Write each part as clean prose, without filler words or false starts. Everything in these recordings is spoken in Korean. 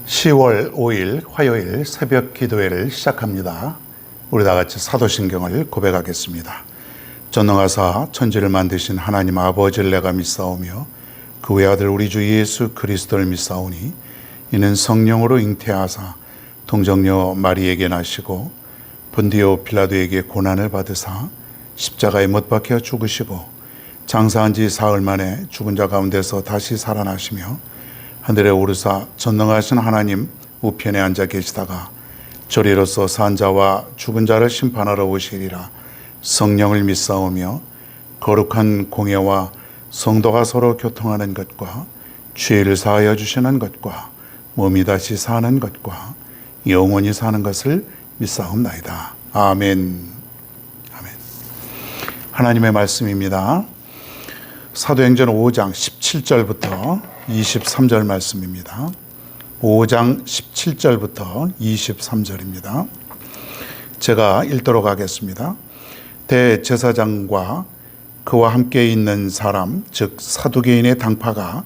10월 5일 화요일 새벽 기도회를 시작합니다. 우리 다 같이 사도신경을 고백하겠습니다. 전능하사 천지를 만드신 하나님 아버지를 내가 믿사오며 그 외아들 우리 주 예수 그리스도를 믿사오니 이는 성령으로 잉태하사 동정녀 마리에게 나시고 본디오 빌라도에게 고난을 받으사 십자가에 못 박혀 죽으시고 장사한 지 사흘 만에 죽은 자 가운데서 다시 살아나시며 하늘에 오르사 전능하신 하나님 우편에 앉아 계시다가 저리로서 산 자와 죽은 자를 심판하러 오시리라. 성령을 믿사오며 거룩한 공예와 성도가 서로 교통하는 것과 죄를 사하여 주시는 것과 몸이 다시 사는 것과 영원히 사는 것을 믿사옵나이다. 아멘. 아멘. 하나님의 말씀입니다. 사도행전 5장 17절부터 23절 말씀입니다. 5장 17절부터 23절입니다. 제가 읽도록 하겠습니다. 대제사장과 그와 함께 있는 사람, 즉 사두개인의 당파가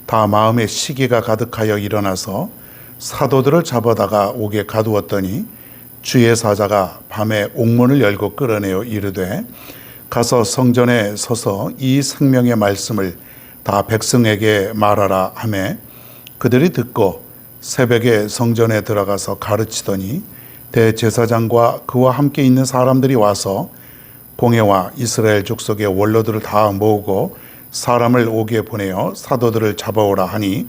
다 마음에 시기가 가득하여 일어나서 사도들을 잡아다가 옥에 가두었더니 주의 사자가 밤에 옥문을 열고 끌어내어 이르되 가서 성전에 서서 이 생명의 말씀을 다 백성에게 말하라 하매 그들이 듣고 새벽에 성전에 들어가서 가르치더니 대제사장과 그와 함께 있는 사람들이 와서 공회와 이스라엘 족속의 원로들을 다 모으고 사람을 옥에 보내어 사도들을 잡아오라 하니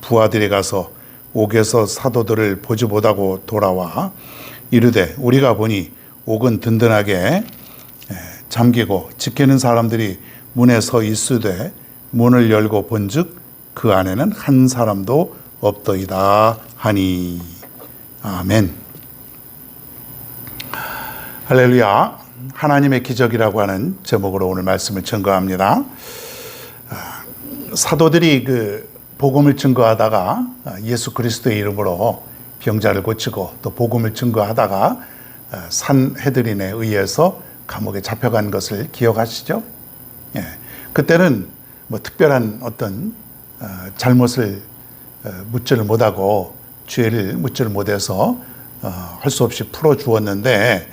부하들이 가서 옥에서 사도들을 보지 못하고 돌아와 이르되 우리가 보니 옥은 든든하게 잠기고 지키는 사람들이 문에 서 있으되 문을 열고 본즉 그 안에는 한 사람도 없더이다 하니. 아멘. 할렐루야. 하나님의 기적이라고 하는 제목으로 오늘 말씀을 증거합니다. 사도들이 그 복음을 증거하다가 예수 그리스도의 이름으로 병자를 고치고 또 복음을 증거하다가 산헤드린에 의해서 감옥에 잡혀간 것을 기억하시죠? 예. 그때는 뭐 특별한 어떤 잘못을 묻지를 못하고 죄를 묻지를 못해서 할 수 없이 풀어주었는데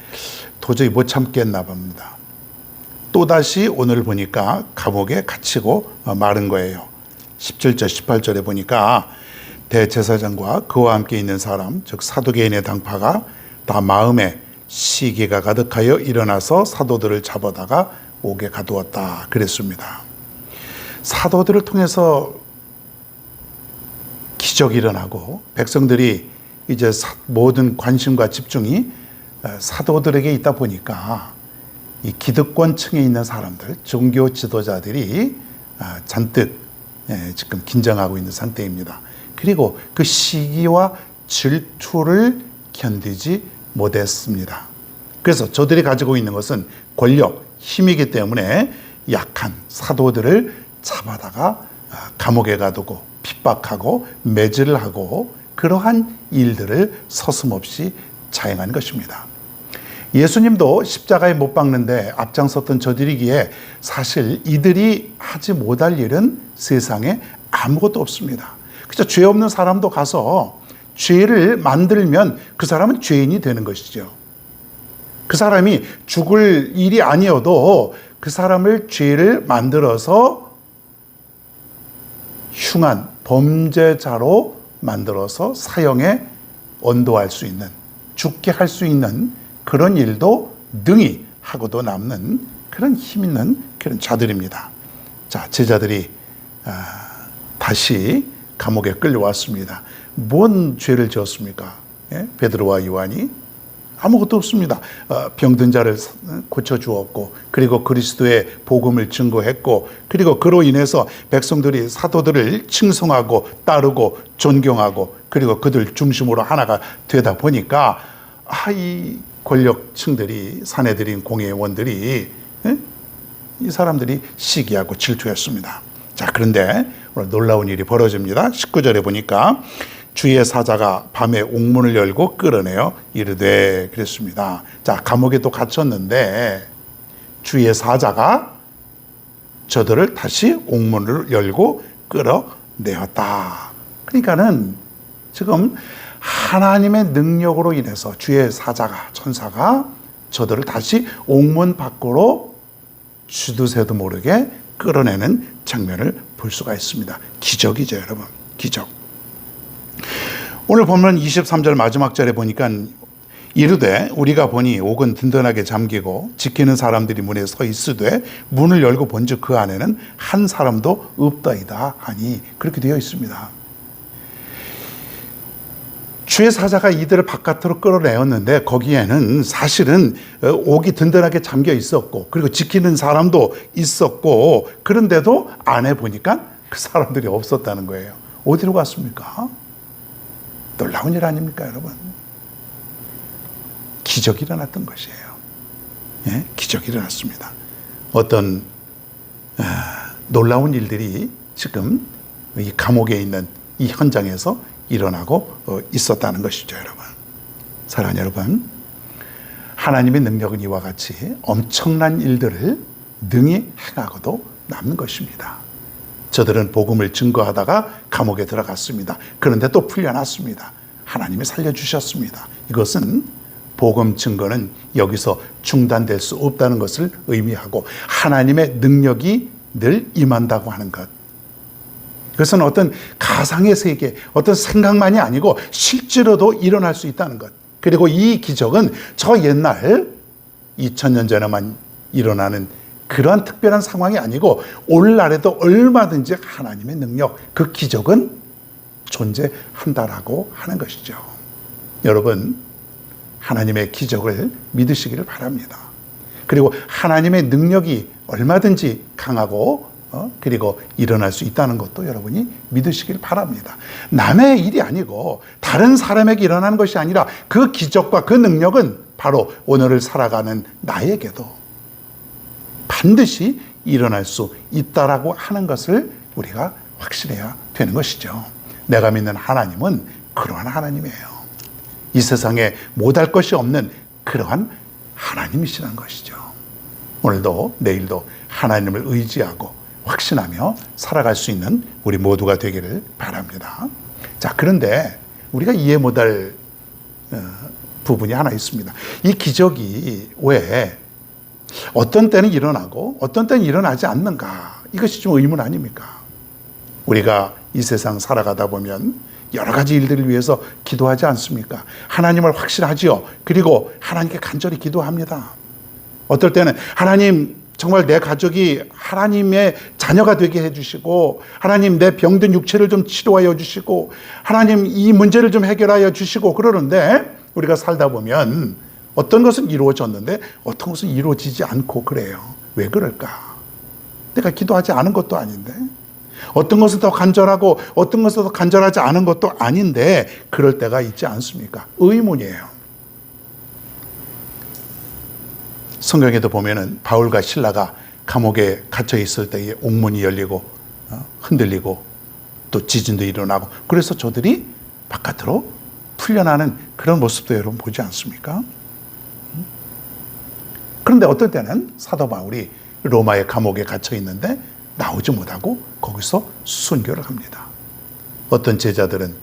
도저히 못 참겠나 봅니다. 또다시 오늘 보니까 감옥에 갇히고 마른 거예요. 17절 18절에 보니까 대제사장과 그와 함께 있는 사람 즉 사두개인의 당파가 다 마음에 시기가 가득하여 일어나서 사도들을 잡아다가 옥에 가두었다 그랬습니다. 사도들을 통해서 기적이 일어나고 백성들이 이제 모든 관심과 집중이 사도들에게 있다 보니까 이 기득권층에 있는 사람들, 종교 지도자들이 잔뜩 지금 긴장하고 있는 상태입니다. 그리고 그 시기와 질투를 견디지 못했습니다. 그래서 저들이 가지고 있는 것은 권력, 힘이기 때문에 약한 사도들을 잡아다가 감옥에 가두고 핍박하고 매질을 하고 그러한 일들을 서슴없이 자행한 것입니다. 예수님도 십자가에 못 박는데 앞장섰던 저들이기에 사실 이들이 하지 못할 일은 세상에 아무것도 없습니다. 그죠? 죄 없는 사람도 가서 죄를 만들면 그 사람은 죄인이 되는 것이죠. 그 사람이 죽을 일이 아니어도 그 사람을 죄를 만들어서 흉한 범죄자로 만들어서 사형에 언도할 수 있는, 죽게 할 수 있는 그런 일도 능히 하고도 남는 그런 힘 있는 그런 자들입니다. 자, 제자들이 다시 감옥에 끌려왔습니다. 뭔 죄를 지었습니까? 베드로와 요한이 아무것도 없습니다. 병든 자를 고쳐주었고 그리고 그리스도의 복음을 증거했고 그리고 그로 인해서 백성들이 사도들을 칭송하고 따르고 존경하고 그리고 그들 중심으로 하나가 되다 보니까 이 권력층들이 사내들인 공회원들이 이 사람들이 시기하고 질투했습니다. 자, 그런데 오늘 놀라운 일이 벌어집니다. 19절에 보니까 주의 사자가 밤에 옥문을 열고 끌어내어 이르되 그랬습니다. 자, 감옥에 또 갇혔는데 주의 사자가 저들을 다시 옥문을 열고 끌어내었다. 그러니까는 지금 하나님의 능력으로 인해서 주의 사자가, 천사가 저들을 다시 옥문 밖으로 주두새도 모르게 끌어내는 장면을 볼 수가 있습니다. 기적이죠, 여러분. 기적. 오늘 보면 23절 마지막 절에 보니까 이르되 우리가 보니 옥은 든든하게 잠기고 지키는 사람들이 문에 서 있으되 문을 열고 본즉 그 안에는 한 사람도 없다이다 하니 그렇게 되어 있습니다. 주의 사자가 이들을 바깥으로 끌어내었는데 거기에는 사실은 옥이 든든하게 잠겨 있었고 그리고 지키는 사람도 있었고 그런데도 안에 보니까 그 사람들이 없었다는 거예요. 어디로 갔습니까? 놀라운 일 아닙니까, 여러분? 기적이 일어났던 것이에요. 예? 기적이 일어났습니다. 어떤 놀라운 일들이 지금 이 감옥에 있는 이 현장에서 일어나고 있었다는 것이죠, 여러분. 사랑하는 여러분, 하나님의 능력은 이와 같이 엄청난 일들을 능히 행하고도 남는 것입니다. 저들은 복음을 증거하다가 감옥에 들어갔습니다. 그런데 또 풀려났습니다. 하나님이 살려주셨습니다. 이것은 복음 증거는 여기서 중단될 수 없다는 것을 의미하고 하나님의 능력이 늘 임한다고 하는 것. 그것은 어떤 가상의 세계, 어떤 생각만이 아니고 실제로도 일어날 수 있다는 것. 그리고 이 기적은 저 옛날 2000년 전에만 일어나는 그러한 특별한 상황이 아니고 오늘날에도 얼마든지 하나님의 능력, 그 기적은 존재한다라고 하는 것이죠. 여러분, 하나님의 기적을 믿으시기를 바랍니다. 그리고 하나님의 능력이 얼마든지 강하고 그리고 일어날 수 있다는 것도 여러분이 믿으시길 바랍니다. 남의 일이 아니고 다른 사람에게 일어나는 것이 아니라 그 기적과 그 능력은 바로 오늘을 살아가는 나에게도 반드시 일어날 수 있다라고 하는 것을 우리가 확신해야 되는 것이죠. 내가 믿는 하나님은 그러한 하나님이에요. 이 세상에 못할 것이 없는 그러한 하나님이시라는 것이죠. 오늘도 내일도 하나님을 의지하고 확신하며 살아갈 수 있는 우리 모두가 되기를 바랍니다. 자, 그런데 우리가 이해 못할 부분이 하나 있습니다. 이 기적이 왜 어떤 때는 일어나고 어떤 때는 일어나지 않는가? 이것이 좀 의문 아닙니까? 우리가 이 세상 살아가다 보면 여러 가지 일들을 위해서 기도하지 않습니까? 하나님을 확신하지요. 그리고 하나님께 간절히 기도합니다. 어떨 때는 하나님, 정말 내 가족이 하나님의 자녀가 되게 해주시고, 하나님 내 병든 육체를 좀 치료하여 주시고, 하나님 이 문제를 좀 해결하여 주시고 그러는데 우리가 살다 보면 어떤 것은 이루어졌는데 어떤 것은 이루어지지 않고 그래요. 왜 그럴까? 내가 기도하지 않은 것도 아닌데, 어떤 것은 더 간절하고 어떤 것은 더 간절하지 않은 것도 아닌데 그럴 때가 있지 않습니까? 의문이에요. 성경에도 보면은 바울과 실라가 감옥에 갇혀 있을 때에 옥문이 열리고 흔들리고 또 지진도 일어나고 그래서 저들이 바깥으로 풀려나는 그런 모습도 여러분 보지 않습니까? 그런데 어떨 때는 사도 바울이 로마의 감옥에 갇혀 있는데 나오지 못하고 거기서 순교를 합니다. 어떤 제자들은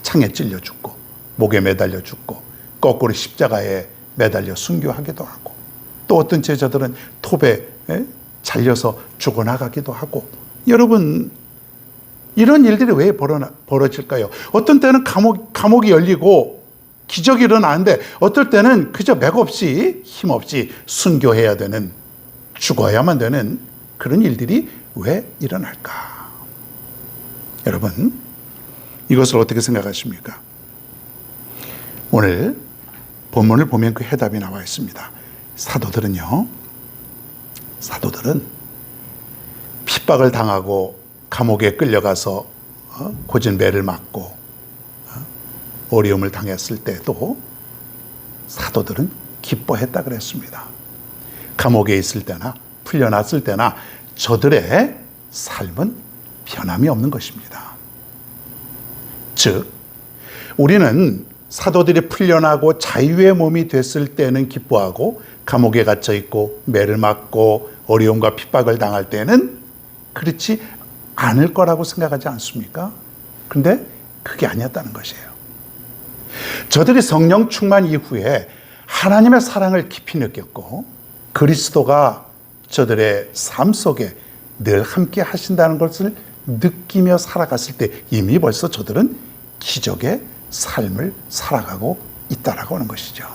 창에 찔려 죽고 목에 매달려 죽고 거꾸로 십자가에 매달려 순교하기도 하고 또 어떤 제자들은 톱에 잘려서 죽어나가기도 하고 여러분 이런 일들이 왜 벌어질까요? 어떤 때는 감옥이 열리고 기적이 일어나는데 어떨 때는 그저 맥없이 힘없이 순교해야 되는 죽어야만 되는 그런 일들이 왜 일어날까? 여러분 이것을 어떻게 생각하십니까? 오늘 본문을 보면 그 해답이 나와 있습니다. 사도들은 핍박을 당하고 감옥에 끌려가서 고진 매를 맞고 어려움을 당했을 때도 사도들은 기뻐했다 그랬습니다. 감옥에 있을 때나 풀려났을 때나 저들의 삶은 변함이 없는 것입니다. 즉 우리는 사도들이 풀려나고 자유의 몸이 됐을 때는 기뻐하고 감옥에 갇혀 있고 매를 맞고 어려움과 핍박을 당할 때는 그렇지 않을 거라고 생각하지 않습니까? 그런데 그게 아니었다는 것이에요. 저들이 성령 충만 이후에 하나님의 사랑을 깊이 느꼈고 그리스도가 저들의 삶 속에 늘 함께 하신다는 것을 느끼며 살아갔을 때 이미 벌써 저들은 기적의 삶을 살아가고 있다라고 하는 것이죠.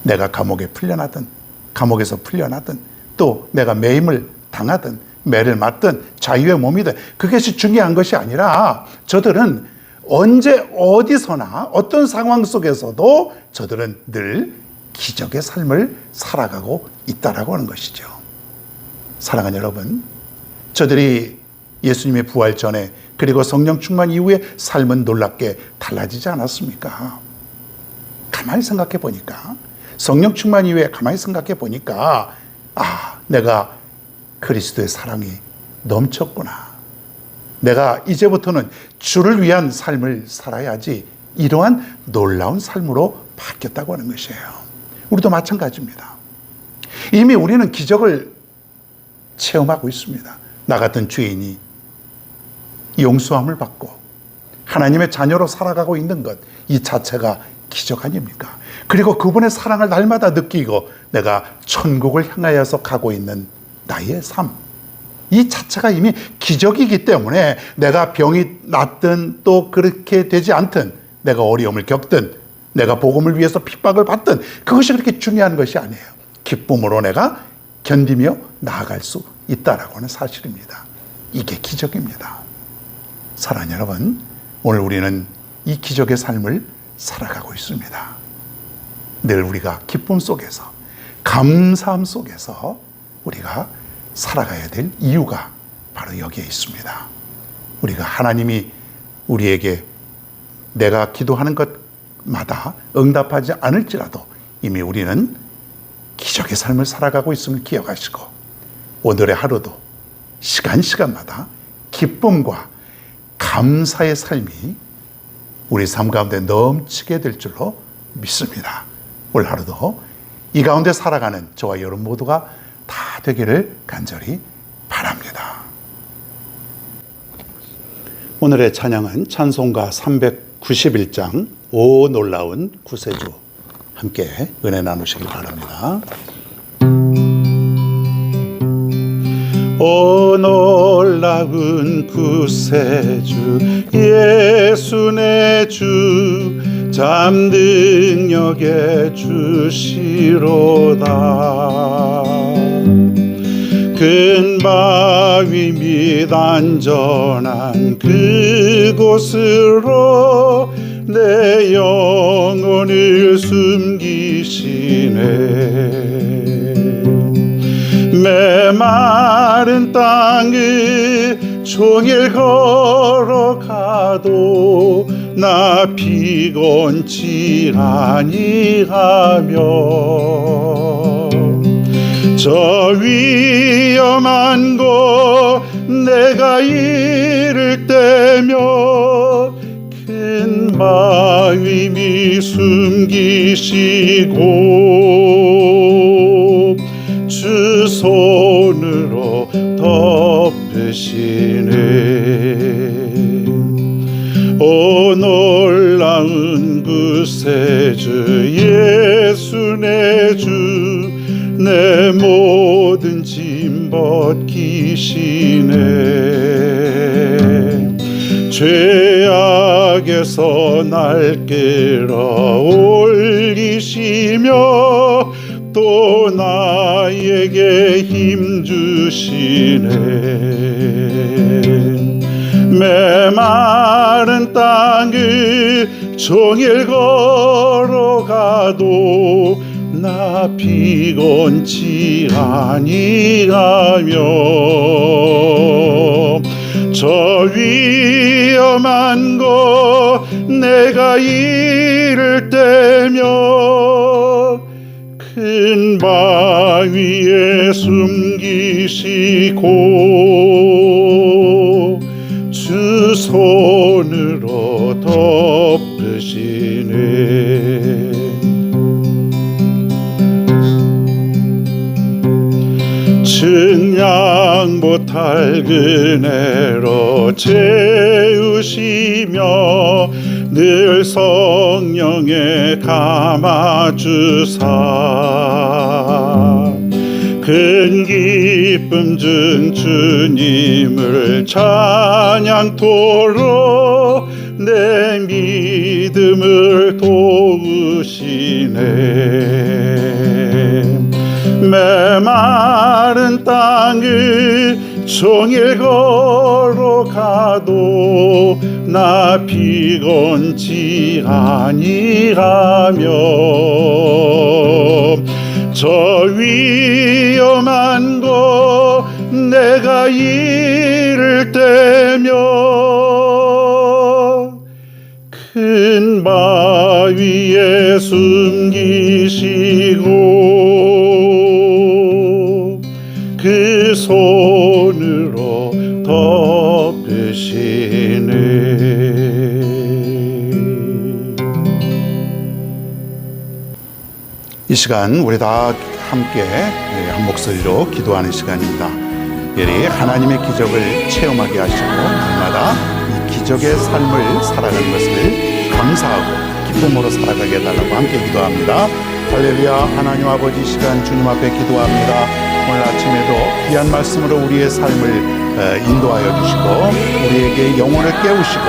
내가 감옥에 풀려나든 감옥에서 풀려나든 또 내가 매임을 당하든 매를 맞든 자유의 몸이든 그것이 중요한 것이 아니라 저들은 언제 어디서나 어떤 상황 속에서도 저들은 늘 기적의 삶을 살아가고 있다라고 하는 것이죠. 사랑하는 여러분, 저들이 예수님의 부활 전에 그리고 성령 충만 이후에 삶은 놀랍게 달라지지 않았습니까? 가만히 생각해 보니까 성령 충만 이후에 가만히 생각해 보니까 내가 그리스도의 사랑이 넘쳤구나. 내가 이제부터는 주를 위한 삶을 살아야지. 이러한 놀라운 삶으로 바뀌었다고 하는 것이에요. 우리도 마찬가지입니다. 이미 우리는 기적을 체험하고 있습니다. 나 같은 죄인이 용서함을 받고 하나님의 자녀로 살아가고 있는 것, 이 자체가 기적 아닙니까? 그리고 그분의 사랑을 날마다 느끼고 내가 천국을 향하여서 가고 있는 나의 삶, 이 자체가 이미 기적이기 때문에 내가 병이 낫든 또 그렇게 되지 않든 내가 어려움을 겪든 내가 복음을 위해서 핍박을 받든 그것이 그렇게 중요한 것이 아니에요. 기쁨으로 내가 견디며 나아갈 수 있다라고 하는 사실입니다. 이게 기적입니다. 사랑하는 여러분, 오늘 우리는 이 기적의 삶을 살아가고 있습니다. 늘 우리가 기쁨 속에서 감사함 속에서 우리가 살아가야 될 이유가 바로 여기에 있습니다. 우리가 하나님이 우리에게 내가 기도하는 것마다 응답하지 않을지라도 이미 우리는 기적의 삶을 살아가고 있음을 기억하시고 오늘의 하루도 시간마다 기쁨과 감사의 삶이 우리 삶 가운데 넘치게 될 줄로 믿습니다. 올 하루도 이 가운데 살아가는 저와 여러분 모두가 다 되기를 간절히 바랍니다. 오늘의 찬양은 찬송가 391장 오 놀라운 구세주 함께 은혜 나누시길 바랍니다. 오 놀라운 구세주 예수 내 주 잠든 역에 주시로다. 큰 바위 밑 안전한 그곳으로 내 영혼을 숨기시네. 메마른 땅을 종일 걸어가도 나 피곤치 아니하며 저 위험한 곳 내가 이를 때며 큰 바위 밑 숨기시고 주 손으로 덮으시네. 오 놀라운 구세주 예수 내 주 내 모든 짐 벗기시네. 죄악에서 날 끌어올리시며 또 나에게 힘 주시네. 메마른 땅을 종일 걸어가도 나 피곤치 아니하며 저 위험한 곳 내가 이를 때며 큰 바위에 숨기시고 주 손으로 덮으시네. 증량 못할 은혜로 채우시며 늘 성령에 감아주사 큰 기쁨 준 주님을 찬양토록 내 믿음을 도우시네. 메마른 땅을 종일 걸어가도 나 피곤치 아니하며 저 위험한 곳 내가 이를 때면 큰 바위에 숨기시고 그 손으로 덮으시네. 이 시간 우리 다 함께 한 목소리로 기도하는 시간입니다. 예리 하나님의 기적을 체험하게 하시고 날마다 이 기적의 삶을 살아가는 것을 감사하고 기쁨으로 살아가게 해달라고 함께 기도합니다. 할렐루야. 하나님 아버지, 시간 주님 앞에 기도합니다. 오늘 아침에도 귀한 말씀으로 우리의 삶을 인도하여 주시고 우리에게 영혼을 깨우시고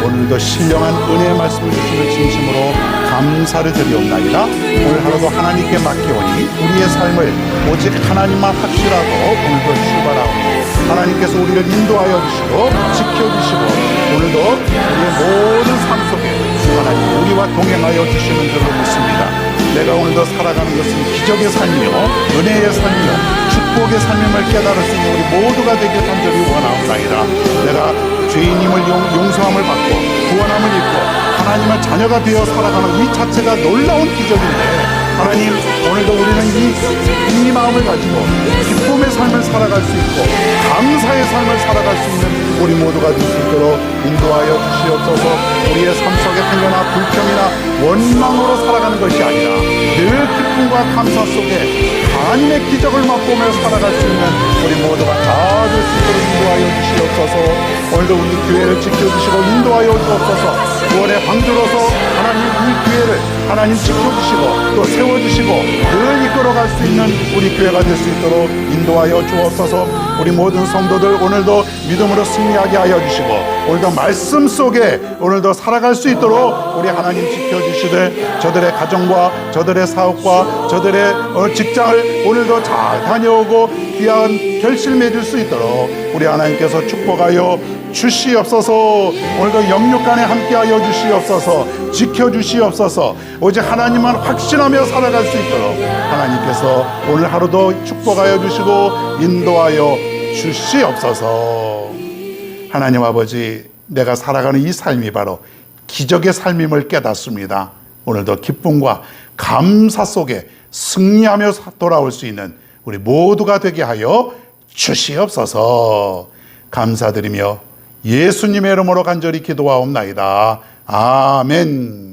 오늘도 신령한 은혜의 말씀을 주시는 진심으로 감사를 드리옵나이다. 오늘 하루도 하나님께 맡겨오니 우리의 삶을 오직 하나님만 확실하고 오늘도 출발하오니 하나님께서 우리를 인도하여 주시고 지켜주시고 오늘도 우리의 모든 삶 속에 하나님 우리와 동행하여 주시는 줄로 믿습니다. 내가 오늘도 살아가는 것은 기적의 삶이요 은혜의 삶이요 축복의 삶임을 깨달을 수 있는 우리 모두가 되길 간절히 원하옵나이다. 내가 죄인임을 용서함을 받고 구원함을 입고 하나님의 자녀가 되어 살아가는 이 자체가 놀라운 기적인데 하나님 오늘도 우리는 이 마음을 가지고 기쁨의 삶을 살아갈 수 있고 감사의 삶을 살아갈 수 있는 우리 모두가 될 수 있도록 인도하여 주시옵소서. 우리의 삶 속에 행여나 불평이나 원망으로 살아가는 것이 아니라 늘 기쁨과 감사 속에 하나님의 기적을 맛보며 살아갈 수 있는 우리 모두가 다 될 수 있도록 인도하여 주시옵소서. 오늘도 우리 교회를 지켜주시고 인도하여 주옵소서. 구원의 방주로서 하나님 이 교회를 하나님 지켜주시고 또 세워주시고 늘 이끌어갈 수 있는 우리 교회가 될 수 있도록 인도하여 주옵소서. 우리 모든 성도들 오늘도 믿음으로 승리하게 하여 주시고 오늘도 말씀 속에 오늘도 살아갈 수 있도록 우리 하나님 지켜주시되 저들의 가정과 저들의 사업과 저들의 직장을 오늘도 잘 다녀오고 귀한 결실 맺을 수 있도록 우리 하나님께서 축복하여 주시옵소서. 오늘도 영육간에 함께하여 주시옵소서. 지켜주시옵소서. 오직 하나님만 확신하며 살아갈 수 있도록 하나님께서 오늘 하루도 축복하여 주시고 인도하여 주시옵소서. 하나님 아버지, 내가 살아가는 이 삶이 바로 기적의 삶임을 깨닫습니다. 오늘도 기쁨과 감사 속에 승리하며 돌아올 수 있는 우리 모두가 되게 하여 주시옵소서. 감사드리며 예수님의 이름으로 간절히 기도하옵나이다. 아멘.